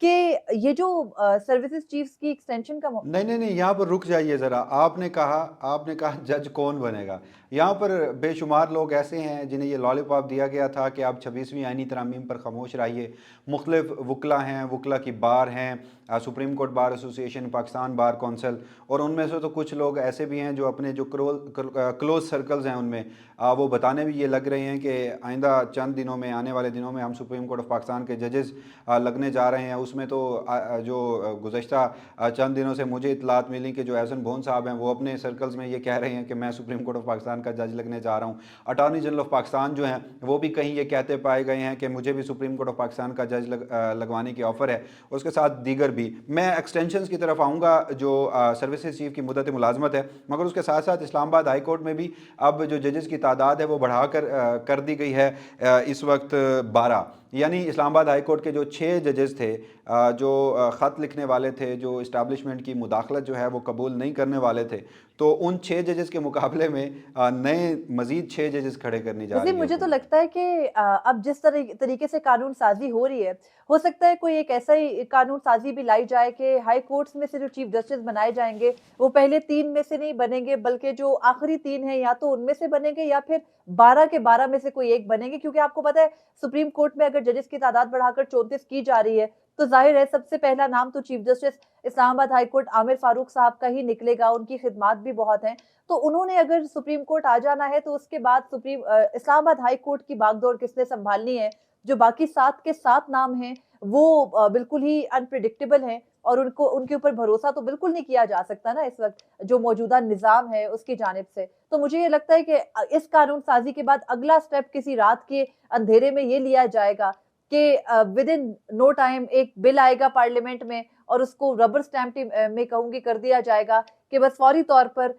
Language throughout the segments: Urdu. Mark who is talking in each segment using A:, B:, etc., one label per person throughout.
A: کہ یہ جو سروسز چیفز کی ایکسٹینشن کا
B: نہیں یہاں پر رک جائیے ذرا. آپ نے کہا جج کون بنے گا. یہاں پر بے شمار لوگ ایسے ہیں جنہیں یہ لالی پاپ دیا گیا تھا کہ آپ 26ویں آئینی ترامیم پر خاموش رہیے. مختلف وکلا ہیں, وکلا کی بار ہیں, سپریم کورٹ بار ایسوسی ایشن, پاکستان بار کونسل, اور ان میں سے تو کچھ لوگ ایسے بھی ہیں جو اپنے جو کلوز سرکلز ہیں ان میں وہ بتانے بھی یہ لگ رہے ہیں کہ آئندہ چند دنوں میں, آنے والے دنوں میں ہم سپریم کورٹ آف پاکستان کے ججز لگنے جا رہے ہیں. اس میں تو جو گزشتہ چند دنوں سے مجھے اطلاعات ملی کہ جو احسن بھون صاحب ہیں وہ اپنے سرکلز میں یہ کہہ رہے ہیں کہ میں سپریم کورٹ آف پاکستان کا جج لگنے جا رہا ہوں. اٹارنی جنرل آف پاکستان جو ہیں وہ بھی کہیں یہ کہتے پائے گئے ہیں کہ مجھے بھی سپریم کورٹ آف پاکستان کا جج لگوانے کی آفر ہے. اس کے ساتھ دیگر بھی. میں ایکسٹینشنز کی طرف آؤں گا جو سروسز چیف کی مدت ملازمت ہے, مگر اس کے ساتھ ساتھ اسلام آباد ہائی کورٹ میں بھی اب جو ججز کی تعداد ہے وہ بڑھا کر دی گئی ہے اس وقت 12. یعنی اسلام آباد ہائی کورٹ کے جو 6 ججز تھے جو خط لکھنے والے تھے, جو اسٹیبلشمنٹ کی مداخلت جو ہے وہ قبول نہیں کرنے والے تھے, تو ان 6 ججز کے مقابلے میں نئے مزید 6 ججز کھڑے کرنی جا
A: ویسے
B: رہی ہے
A: مجھے تو
B: حکومت.
A: لگتا ہے کہ اب جس طریقے سے قانون سازی ہو رہی ہے, ہو سکتا ہے کوئی ایک ایسا ہی قانون سازی بھی لائی جائے کہ ہائی کورٹس میں سے جو چیف جسٹس بنائے جائیں گے وہ پہلے 3 میں سے نہیں بنیں گے, بلکہ جو آخری 3 ہیں یا تو ان میں سے بنیں گے یا پھر 12 کے 12 میں سے کوئی ایک بنیں گے. کیونکہ آپ کو پتا ہے سپریم کورٹ میں اگر ججز کی تعداد بڑھا کر 34 کی جا رہی ہے تو ظاہر ہے سب سے پہلا نام تو چیف جسٹس اسلام آباد ہائی کورٹ عامر فاروق صاحب کا ہی نکلے گا. ان کی خدمات بھی بہت ہیں, تو انہوں نے اگر سپریم کورٹ آ جانا ہے تو اس کے بعد اسلام آباد ہائی کورٹ کی باغ دوڑ کس نے سنبھالنی ہے. جو باقی 7 کے 7 نام ہیں وہ بالکل ہی انپریڈکٹیبل ہیں, اور ان کے اوپر بھروسہ تو بالکل نہیں کیا جا سکتا نا اس وقت جو موجودہ نظام ہے اس کی جانب سے. تو مجھے یہ لگتا ہے کہ اس قانون سازی کے بعد اگلا سٹیپ کسی رات کے اندھیرے میں یہ لیا جائے گا کہ ود ان نو ٹائم ایک بل آئے گا پارلیمنٹ میں, اور اس کو ربر سٹیمپ میں کہوں گی کر دیا جائے گا کہ بس فوری طور پر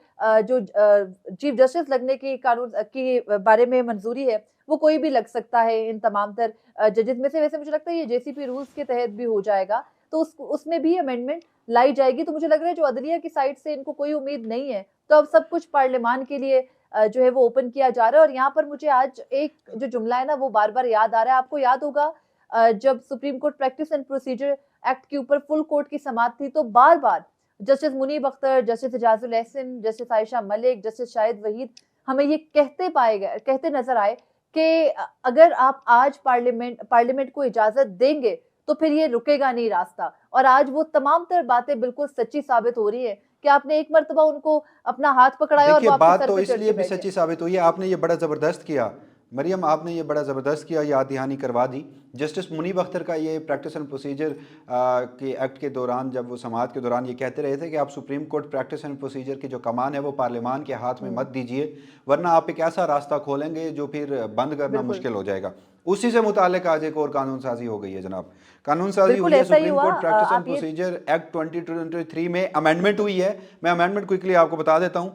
A: جو چیف جسٹس لگنے کی قانون کی بارے میں منظوری ہے وہ کوئی بھی لگ سکتا ہے ان تمام تر ججز میں سے. ویسے مجھے لگتا ہے یہ جے سی پی رولز کے تحت بھی ہو جائے گا, تو اس میں بھی امینڈمنٹ لائی جائے گی. تو مجھے لگ رہا ہے جو عدلیہ کی سائڈ سے ان کو کوئی امید نہیں ہے, تو اب سب کچھ پارلیمان کے لیے جو ہے وہ اوپن کیا جا رہا ہے. اور یہاں پر مجھے آج ایک جو جملہ ہے نا وہ بار بار یاد آ رہا ہے. آپ کو یاد ہوگا جب supreme court practice and procedure act کے اوپر فل کورٹ کی سماعت تھی تو بار بار جسٹس منیب اختر, جسٹس اعجاز الاحسن, جسٹس عائشہ ملک, جسٹس شاہد وحید ہمیں یہ کہتے نظر آئے کہ اگر آپ آج پارلیمنٹ کو اجازت دیں گے تو پھر یہ رکے گا نہیں راستہ. اور آج وہ تمام تر باتیں بالکل سچی ثابت ہو رہی ہیں کہ آپ نے ایک مرتبہ ان کو اپنا ہاتھ پکڑایا اور
B: دیکھیے
A: وہ آپ کے
B: بات
A: سر
B: تو
A: پہ
B: اس
A: چڑھ
B: لیے
A: کے
B: بھی
A: بیٹھے.
B: سچی ثابت ہوئی ہے, آپ نے یہ بڑا زبردست کیا مریم, آپ نے یہ بڑا زبردست کیا, یاد دہانی کروا دی. جسٹس منیب اختر کا یہ پریکٹس اینڈ پروسیجر کے ایکٹ کے دوران جب وہ سماعت کے دوران یہ کہتے رہے تھے کہ آپ supreme court practice and procedure کی جو کمان ہے وہ پارلیمان کے ہاتھ میں مت دیجیے, ورنہ آپ ایک ایسا راستہ کھولیں گے جو پھر بند کرنا
A: بالکل
B: مشکل ہو جائے گا. اسی سے متعلق آج ایک اور قانون سازی ہو گئی ہے جناب. قانون سازی
A: بالکل
B: ہوئی ہے
A: ایسا ہی
B: سپریم
A: ہوا.
B: کورٹ پریکٹس اینڈ
A: آپ یہ
B: پروسیجر ایکٹ 2023 میں امینڈمنٹ ہوئی ہے. میں امینڈمنٹ کوئکلی آپ کو بتا دیتا ہوں.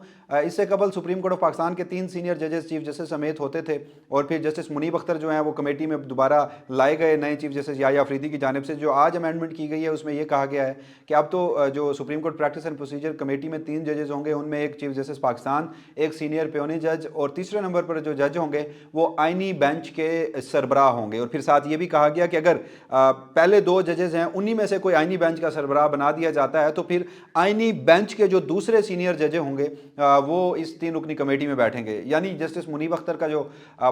B: اس سے قبل سپریم کورٹ آف پاکستان کے 3 سینئر ججز چیف جسٹس سمیت ہوتے تھے, اور پھر جسٹس منیب اختر جو ہیں وہ کمیٹی میں دوبارہ لائے گئے نئے چیف جسٹس یحییٰ افریدی کی جانب سے. جو آج امینڈمنٹ کی گئی ہے اس میں یہ کہا گیا ہے کہ اب تو جو supreme court practice and procedure committee میں 3 ججز ہوں گے, ان میں ایک چیف جسٹس پاکستان, ایک سینئر پیونی جج, اور تیسرے نمبر پر جو جج ہوں گے وہ آئینی بینچ کے سربراہ ہوں گے. اور پھر ساتھ یہ بھی کہا گیا کہ اگر پہلے 2 ججز ہیں انہی میں سے کوئی آئینی بینچ کا سربراہ بنا دیا جاتا ہے تو پھر آئینی بینچ کے جو دوسرے سینئر ججز ہوں گے وہ اس 3 رکنی کمیٹی میں بیٹھیں گے. یعنی جسٹس منیب اختر کا جو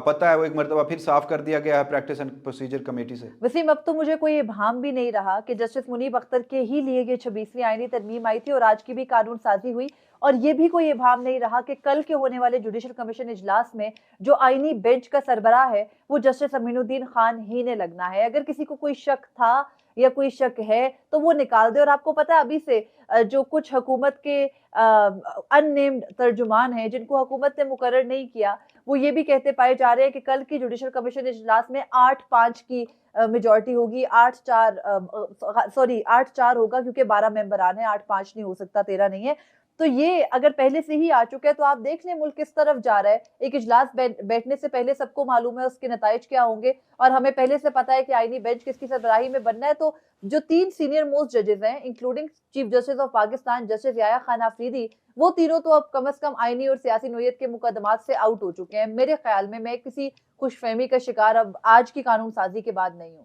B: پتہ ہے وہ ایک مرتبہ پھر صاف کر دیا گیا ہے پریکٹس اینڈ پروسیجر کمیٹی سے.
A: وسیم, اب تو مجھے کوئی ابہام بھی نہیں رہا کہ جسٹس منیب اختر کے ہی لیے یہ 26ویں آئینی ترمیم آئی تھی اور آج کی بھی قانون سازی ہوئی, اور یہ بھی کوئی ابہام نہیں رہا کہ کل کے ہونے والے جوڈیشل کمیشن اجلاس میں جو آئینی بینچ کا سربراہ ہے وہ جسٹس امین الدین خان ہی نے لگنا ہے. اگر کسی کو کوئی شک تھا یا کوئی شک ہے تو وہ نکال دے. اور آپ کو پتا ہے ابھی سے جو کچھ حکومت کے ان نیمڈ ترجمان ہیں جن کو حکومت نے مقرر نہیں کیا, وہ یہ بھی کہتے پائے جا رہے ہیں کہ کل کی جوڈیشل کمیشن اجلاس میں 8-5 کی میجورٹی ہوگی. 8-4 ہوگا کیونکہ 12 ممبران ہیں, 8-5 نہیں ہو سکتا, 13 نہیں ہے. تو یہ اگر پہلے سے ہی آ چکا ہے تو آپ دیکھ لیں ملک کس طرف جا رہا ہے. ایک اجلاس بیٹھنے سے پہلے سب کو معلوم ہے اس کے نتائج کیا ہوں گے, اور ہمیں پہلے سے پتا ہے کہ آئینی بینچ کس کی سربراہی میں بننا ہے. تو جو 3 سینئر موسٹ ججز ہیں including chief justice of Pakistan justice Yahya Khan Afridi, وہ تینوں تو اب کم از کم آئینی اور سیاسی نوعیت کے مقدمات سے آؤٹ ہو چکے ہیں. میرے خیال میں کسی خوش فہمی کا شکار اب آج کی قانون سازی کے بعد نہیں ہوں.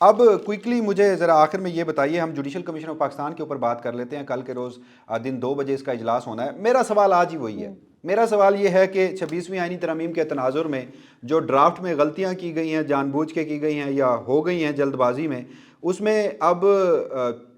B: اب کوئکلی مجھے ذرا آخر میں یہ بتائیے، ہم جوڈیشل کمیشن آف پاکستان کے اوپر بات کر لیتے ہیں. کل کے روز دن 2 بجے اس کا اجلاس ہونا ہے. میرا سوال آج ہی وہی ہے. میرا سوال یہ ہے کہ 26ویں آئینی ترمیم کے تناظر میں جو ڈرافٹ میں غلطیاں کی گئی ہیں، جان بوجھ کے کی گئی ہیں یا ہو گئی ہیں جلد بازی میں، اس میں اب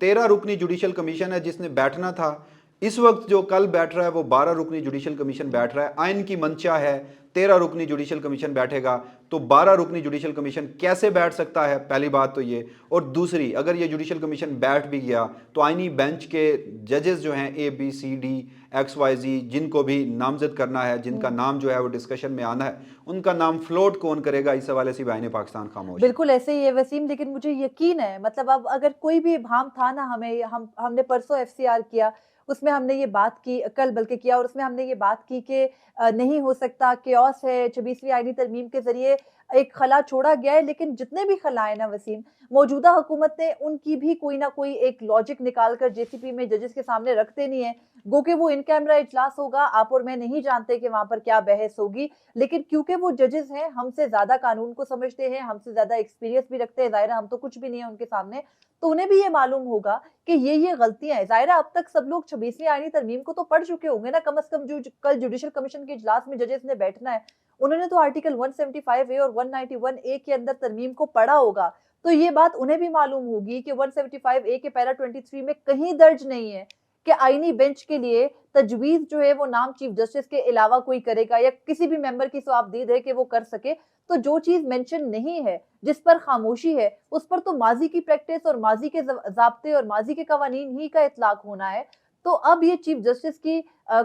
B: 13 رکنی جوڈیشل کمیشن ہے جس نے بیٹھنا تھا. اس وقت جو کل بیٹھ رہا ہے وہ 12 رکنی جوڈیشل کمیشن بیٹھ رہا ہے. آئین کی منشا ہے 13 رکنی جوڈیشل کمیشن بیٹھے گا، تو 12 رکنی جوڈیشل کمیشن کیسے بیٹھ سکتا ہے؟ پہلی بات تو یہ. اور دوسری، اگر یہ جوڈیشل کمیشن بیٹھ بھی گیا تو آئینی بینچ کے ججز جو ہیں ABCD XYZ، جن کو بھی نامزد کرنا ہے، جن کا نام جو ہے وہ ڈسکشن میں آنا ہے، ان کا نام فلوٹ کون کرے گا؟ اس حوالے سے بھی آئین پاکستان خاموش ہے.
A: بالکل ایسے ہی ہے وسیم، لیکن مجھے یقین ہے، مطلب اب اگر کوئی بھی ابہام تھا نا ہمیں، ہم نے پرسوں FCR کیا، اس میں ہم نے یہ بات کی، کل بلکہ کیا، اور اس میں ہم نے یہ بات کی کہ نہیں ہو سکتا، کیوس ہے، 26ویں آئینی ترمیم کے ذریعے ایک خلا چھوڑا گیا ہے. لیکن جتنے بھی خلا ہیں نا وسیم، موجودہ حکومت نے ان کی بھی کوئی نہ کوئی ایک لاجک نکال کر JCP میں ججز کے سامنے رکھتے نہیں ہیں. گو کہ وہ ان کیمرہ اجلاس ہوگا، آپ اور میں نہیں جانتے کہ وہاں پر کیا بحث ہوگی، لیکن کیونکہ وہ ججز ہیں، ہم سے زیادہ قانون کو سمجھتے ہیں، ہم سے زیادہ ایکسپیرینس بھی رکھتے ہیں، ظاہرہ ہم تو کچھ بھی نہیں ہیں ان کے سامنے، تو انہیں بھی یہ معلوم ہوگا کہ یہ غلطیاں ہیں. ظاہرہ اب تک سب لوگ 26ویں آئینی ترمیم کو تو پڑھ چکے ہوں گے نا، کم از کم جو کل جوڈیشل کمیشن کے اجلاس میں ججز نے بیٹھنا ہے، انہوں نے تو آرٹیکل 175A اور 191A کے اندر ترمیم کو پڑھا ہوگا. تو یہ بات انہیں بھی معلوم ہوگی کہ 175A کے پیرا 23 میں کہیں درج نہیں ہے کہ آئینی بینچ کے لیے تجویز جو ہے وہ نام چیف جسٹس کے علاوہ کوئی کرے گا یا کسی بھی ممبر کی صوابدید ہے کہ وہ کر سکے. تو جو چیز مینشن نہیں ہے، جس پر خاموشی ہے، اس پر تو ماضی کی پریکٹس اور ماضی کے ضابطے اور ماضی کے قوانین ہی کا اطلاق ہونا ہے. تو اب یہ چیف جسٹس کی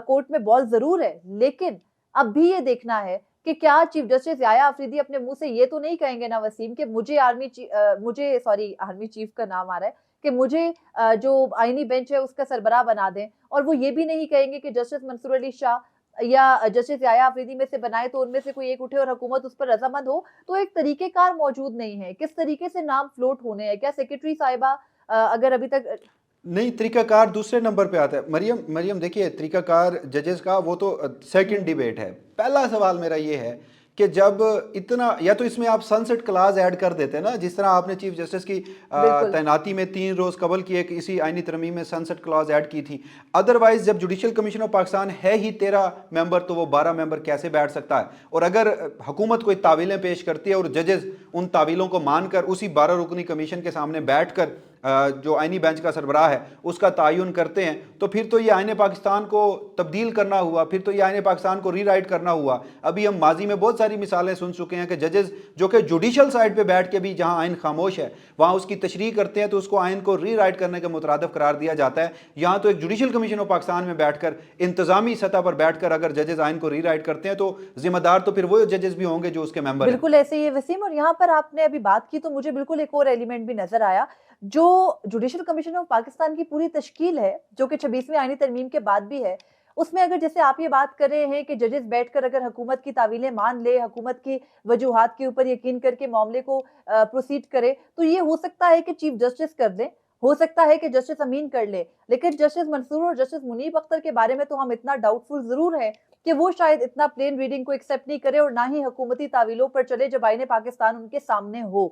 A: کورٹ میں بال ضرور ہے، لیکن اب بھی یہ دیکھنا ہے کہ کیا چیف جسٹس یحییٰ آفریدی اپنے منہ سے یہ تو نہیں کہیں گے نا وسیم کہ مجھے آرمی چیف کا نام آ رہا ہے کہ مجھے جو آئینی بینچ ہے اس کا سربراہ بنا دیں، اور وہ یہ بھی نہیں کہیں گے کہ جسٹس منصور علی شاہ یا جسٹس یحییٰ آفریدی میں سے بنائے تو ان میں سے کوئی ایک اٹھے اور حکومت اس پر رضامند ہو. تو ایک طریقہ کار موجود نہیں ہے. کس طریقے سے نام فلوٹ ہونے ہیں؟ کیا سیکرٹری صاحبہ اگر ابھی تک
B: نہیں، طریقہ کار دوسرے نمبر پہ آتا ہے. مریم دیکھیے، طریقہ کار ججز کا وہ تو سیکنڈ ڈیبیٹ ہے. پہلا سوال میرا یہ ہے کہ جب اتنا، یا تو اس میں آپ سنسٹ کلاز ایڈ کر دیتے نا، جس طرح آپ نے چیف جسٹس کی تعیناتی میں 3 روز قبل کی ایک اسی آئینی ترمیم میں سنسٹ کلاز ایڈ کی تھی. ادروائز جب جوڈیشل کمیشن آف پاکستان ہے ہی 13 ممبر تو وہ 12 ممبر کیسے بیٹھ سکتا ہے؟ اور اگر حکومت کوئی تعویلیں پیش کرتی ہے اور ججز ان تعویلوں کو مان کر اسی 12 رکنی کمیشن کے سامنے بیٹھ کر جو آئینی بینچ کا سربراہ ہے اس کا تعین کرتے ہیں، تو پھر تو یہ آئین پاکستان کو تبدیل کرنا ہوا، پھر تو یہ آئین پاکستان کو ری رائٹ کرنا ہوا. ابھی ہم ماضی میں بہت ساری مثالیں سن چکے ہیں کہ ججز جو کہ جوڈیشل سائڈ پہ بیٹھ کے بھی جہاں آئین خاموش ہے وہاں اس کی تشریح کرتے ہیں تو اس کو آئین کو ری رائٹ کرنے کے مترادف قرار دیا جاتا ہے. یہاں تو ایک جوڈیشل کمیشن آف پاکستان میں بیٹھ کر، انتظامی سطح پر بیٹھ کر اگر ججز آئین کو ری رائٹ کرتے ہیں تو ذمہ دار تو پھر وہ ججز بھی ہوں گے جو اس کے ممبر ہیں.
A: بالکل ایسے ہی ہے وسیم. اور یہاں پر آپ نے ابھی بات کی تو مجھے بالکل ایک اور ایلیمنٹ بھی نظر آیا. جو جوڈیشل کمیشن آف پاکستان کی پوری تشکیل ہے جو کہ 26ویں آئینی ترمیم کے بعد بھی ہے، اس میں اگر جیسے آپ یہ بات کر رہے ہیں کہ ججز بیٹھ کر اگر حکومت کی تعویلیں مان لے، حکومت کی وجوہات کے اوپر یقین کر کے معاملے کو پروسیڈ کرے، تو یہ ہو سکتا ہے کہ چیف جسٹس کر دیں، ہو سکتا ہے کہ جسٹس امین کر لے. لیکن جسٹس منصور اور جسٹس منیب اختر کے بارے میں تو ہم اتنا ڈاؤٹ فل ضرور ہے کہ وہ شاید اتنا پلین ریڈنگ کو ایکسیپٹ نہیں کرے اور نہ ہی حکومتی تعویلوں پر چلے جب آئین پاکستان ان کے سامنے ہو.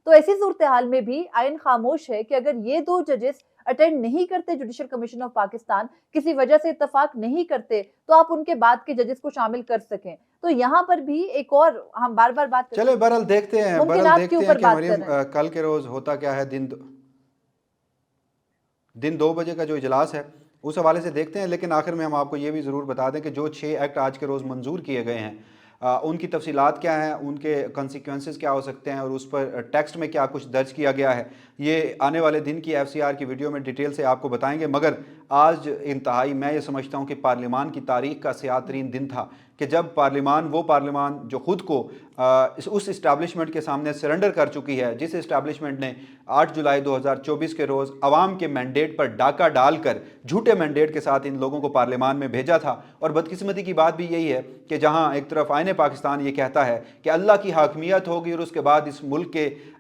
A: تو ایسی صورتحال میں بھی آئین خاموش ہے کہ اگر یہ 2 ججز اٹینڈ نہیں کرتے جوڈیشل کمیشن آف پاکستان، کسی وجہ سے اتفاق نہیں کرتے، تو آپ ان کے بعد کے ججز کو شامل کر سکیں. تو یہاں پر بھی ایک اور ہم بار بار بات
B: چلے بہرحال دیکھتے ہیں کہ مریم کل کے روز ہوتا کیا ہے. دن 2 بجے کا جو اجلاس ہے اس حوالے سے دیکھتے ہیں. لیکن آخر میں ہم آپ کو یہ بھی ضرور بتا دیں کہ جو 6 ایکٹ آج کے روز منظور کیے گئے ہیں ان کی تفصیلات کیا ہیں، ان کے کنسیکوینسز کیا ہو سکتے ہیں اور اس پر ٹیکسٹ میں کیا کچھ درج کیا گیا ہے، یہ آنے والے دن کی FCR کی ویڈیو میں ڈیٹیل سے آپ کو بتائیں گے. مگر آج انتہائی میں یہ سمجھتا ہوں کہ پارلیمان کی تاریخ کا سیاہ ترین دن تھا کہ جب وہ پارلیمان جو خود کو اس اسٹیبلشمنٹ کے سامنے سرنڈر کر چکی ہے، جس اسٹیبلشمنٹ نے 8 جولائی 2024 کے روز عوام کے مینڈیٹ پر ڈاکہ ڈال کر جھوٹے مینڈیٹ کے ساتھ ان لوگوں کو پارلیمان میں بھیجا تھا. اور بدقسمتی کی بات بھی یہی ہے کہ جہاں ایک طرف آئین پاکستان یہ کہتا ہے کہ اللہ کی حاکمیت ہوگی اور اس کے بعد اس ملک کے